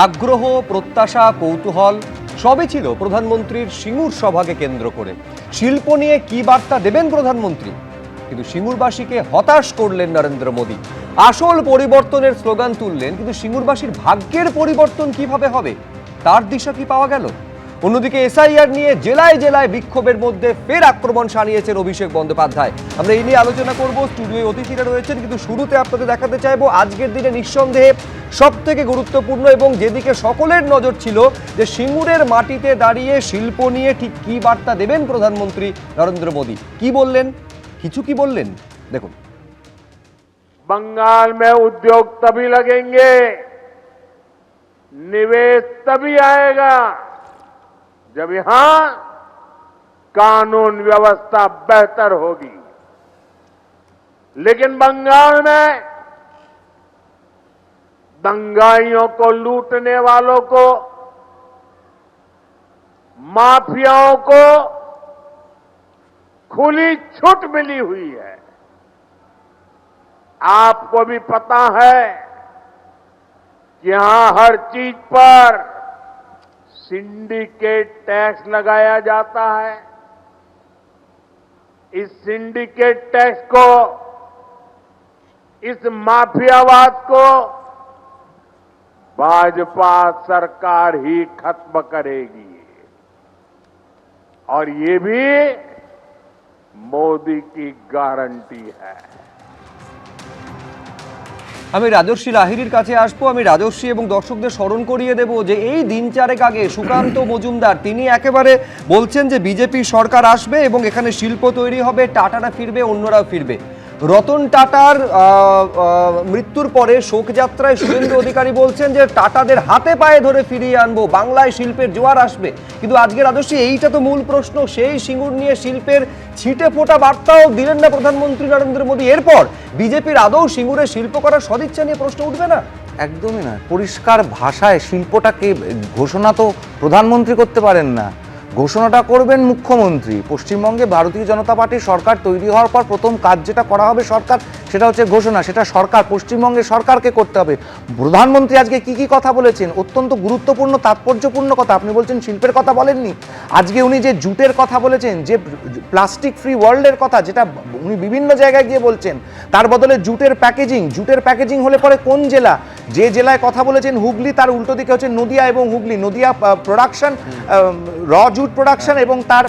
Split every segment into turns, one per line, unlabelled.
আগ্রহ, প্রত্যাশা, কৌতূহল সবই ছিল প্রধানমন্ত্রীর সিঙ্গুর সভাকে কেন্দ্র করে। শিল্প নিয়ে কি বার্তা দেবেন প্রধানমন্ত্রী, কিন্তু সিঙ্গুরবাসীকে হতাশ করলেন নরেন্দ্র মোদী। আসল পরিবর্তনের স্লোগান তুললেন, কিন্তু সিঙ্গুরবাসীর ভাগ্যের পরিবর্তন কিভাবে হবে তার দিশা কি পাওয়া গেল? অন্যদিকে এসআইআর নিয়ে জেলায় জেলায় বিক্ষোভের মধ্যে ফের আক্রমণ সানিয়েছেন অভিষেক বন্দ্যোপাধ্যায়। আমরা এই নিয়ে আলোচনা করব, স্টুডিওয়ে অতিথিরা রয়েছেন, কিন্তু শুরুতে আপনাদের দেখাতে চাইবো আজকের দিনে নিঃসন্দেহে সব থেকে গুরুত্বপূর্ণ এবং যেদিকে সকলের নজর ছিল, যে সিঙ্গুরের মাটিতে দাঁড়িয়ে শিল্প নিয়ে ঠিক কি বার্তা দেবেন প্রধানমন্ত্রী নরেন্দ্র মোদী। কি বললেন, কিছু কি বললেন দেখুন।
बंगाल में उद्योग तभी लगेंगे, निवेश तभी आएगा जब यहां कानून व्यवस्था बेहतर होगी। लेकिन बंगाल में दंगाइयों को, लूटने वालों को, माफियाओं को खुली छूट मिली हुई है। आपको भी पता है कि यहां हर चीज पर सिंडिकेट टैक्स लगाया जाता है। इस सिंडिकेट टैक्स को, इस माफियावाद को भाजपा सरकार ही खत्म करेगी, और ये भी मोदी की गारंटी है।
আমি রাজর্ষি লাহিড়ীর কাছে আসবো। আমি রাজর্ষি এবং দর্শকদের স্মরণ করিয়ে দেব যে এই দিন চারেক আগে সুকান্ত মজুমদার তিনি একেবারে বলছেন যে বিজেপি সরকার আসবে এবং এখানে শিল্প তৈরি হবে, টাটারা ফিরবে, অন্যরাও ফিরবে। রতন টাটার মৃত্যুর পরে শোকযাত্রায় শুভেন্দু অধিকারী বলছেন যে টাটাদের হাতে পায়ে ধরে ফিরিয়ে আনবো, বাংলায় শিল্পের জোয়ার আসবে। কিন্তু আজকে রাজস্বী, এইটা তো মূল প্রশ্ন, সেই সিঙ্গুর নিয়ে শিল্পের ছিটে ফোটা বার্তাও দিলেন না প্রধানমন্ত্রী নরেন্দ্র মোদী। এরপর বিজেপির আদৌ সিঙ্গুরে শিল্প করার সদিচ্ছা নিয়ে প্রশ্ন উঠবে না?
একদমই না। পরিষ্কার ভাষায় শিল্পটাকে ঘোষণা তো প্রধানমন্ত্রী করতে পারেন না, ঘোষণাটা করবেন মুখ্যমন্ত্রী। পশ্চিমবঙ্গে ভারতীয় জনতা পার্টির সরকার তৈরি হওয়ার পর প্রথম কাজ যেটা করা হবে সরকার, সেটা হচ্ছে ঘোষণা। সেটা সরকার, পশ্চিমবঙ্গের সরকারকে করতে হবে। প্রধানমন্ত্রী আজকে কি কি কথা বলেছেন, অত্যন্ত গুরুত্বপূর্ণ, তাৎপর্যপূর্ণ কথা। আপনি বলছেন শিল্পের কথা বলেননি, আজকে উনি যে জুটের কথা বলেছেন, যে প্লাস্টিক ফ্রি ওয়ার্ল্ডের কথা, যেটা উনি বিভিন্ন জায়গায় গিয়ে বলছেন, তার বদলে জুটের প্যাকেজিং হলে পরে কোন জেলা, যে জেলায় কথা বলেছেন হুগলি, তার উল্টো দিকে হচ্ছে নদিয়া এবং হুগলি। নদিয়া প্রোডাকশন, র জুট প্রোডাকশন এবং তার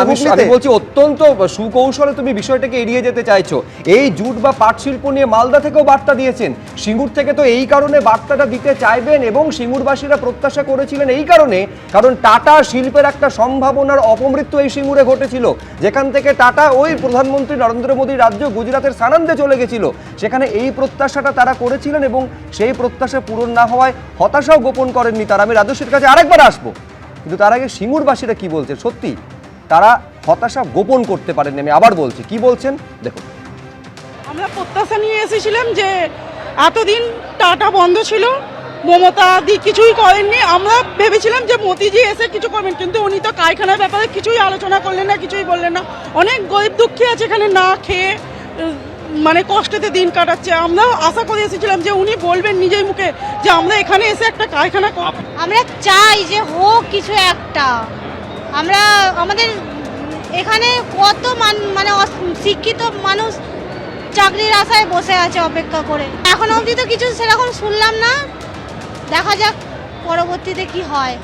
আমি বলছি অত্যন্ত সুকৌশলে তুমি বিষয়টাকে এড়িয়ে যেতে চাইছো। এই জুট বা পাট শিল্প নিয়ে মালদা থেকেও বার্তা দিয়েছেন, সিঙ্গুর থেকে তো এই কারণে বার্তাটা দিতে চাইবেন এবং সিঙ্গুরবাসীরা প্রত্যাশা করেছিলেন এই কারণে, কারণ টাটা শিল্পের একটা সম্ভাবনার অপমৃত্যু এই সিঙ্গুরে ঘটেছিল, যেখান থেকে টাটা ওই প্রধানমন্ত্রী নরেন্দ্র মোদীর রাজ্য গুজরাটের সানন্দে চলে গেছিল। সেখানে এই প্রত্যাশাটা তারা করেছিলেন এবং সেই প্রত্যাশা পূরণ না হওয়ায় হতাশাও গোপন করেননি তারা। আমি রাজস্বীর কাছে আরেকবার আসবো, কিন্তু তার আগে সিঙ্গুরবাসীরা কি বলছে, সত্যি তারা হতাশা গোপন করতে পারেননি। আমি আবার বলছি, কি বলছেন দেখুন।
আমরা প্রত্যাশা নিয়ে এসেছিলাম যে এতদিন টাটা বন্ধ ছিল, মমতা দি কিছুই করেননি। আমরা ভেবেছিলাম যে মোদিজি এসে কিছু করবেন, কিন্তু উনি তো কারখানার ব্যাপারে কিছুই আলোচনা করলেন না, কিছুই বললেন না। অনেক গরিব দুঃখী আছে এখানে, না খেয়ে মানে কষ্টতে দিন কাটাচ্ছে। আমরা আশা করে এসেছিলাম যে উনি বলবেন নিজের মুখে যে আমরা এখানে এসে একটা কারখানা।
আমরা চাই যে হোক কিছু একটা। আমরা আমাদের এখানে কত মানে শিক্ষিত মানুষ চাকরির আশায় বসে আছে অপেক্ষা করে, এখন অবধি তো কিছু সেরকম শুনলাম না। দেখা যাক পরবর্তীতে কি হয়।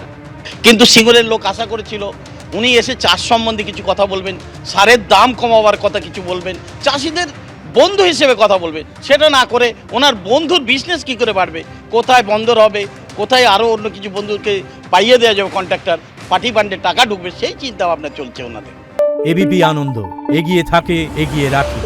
কিন্তু সিঙ্গুরের লোক আশা করেছিল উনি এসে চাষ সম্বন্ধে কিছু কথা বলবেন, সারের দাম কমাবার কথা কিছু বলবেন, চাষিদের বন্ধু হিসেবে কথা বলবেন। সেটা না করে ওনার বন্ধুর বিজনেস কি করে বাড়বে, কোথায় বন্দর হবে, কোথায় আরও অন্য কিছু বন্ধুকে পাইয়ে দেওয়া যাবে, কন্ট্রাক্টর পার্টি ফান্ডে টাকা ঢুকবে, সেই চিন্তা ভাবনা চলছে ওনাদের।
এবিপি আনন্দ, এগিয়ে থাকে, এগিয়ে রাখে।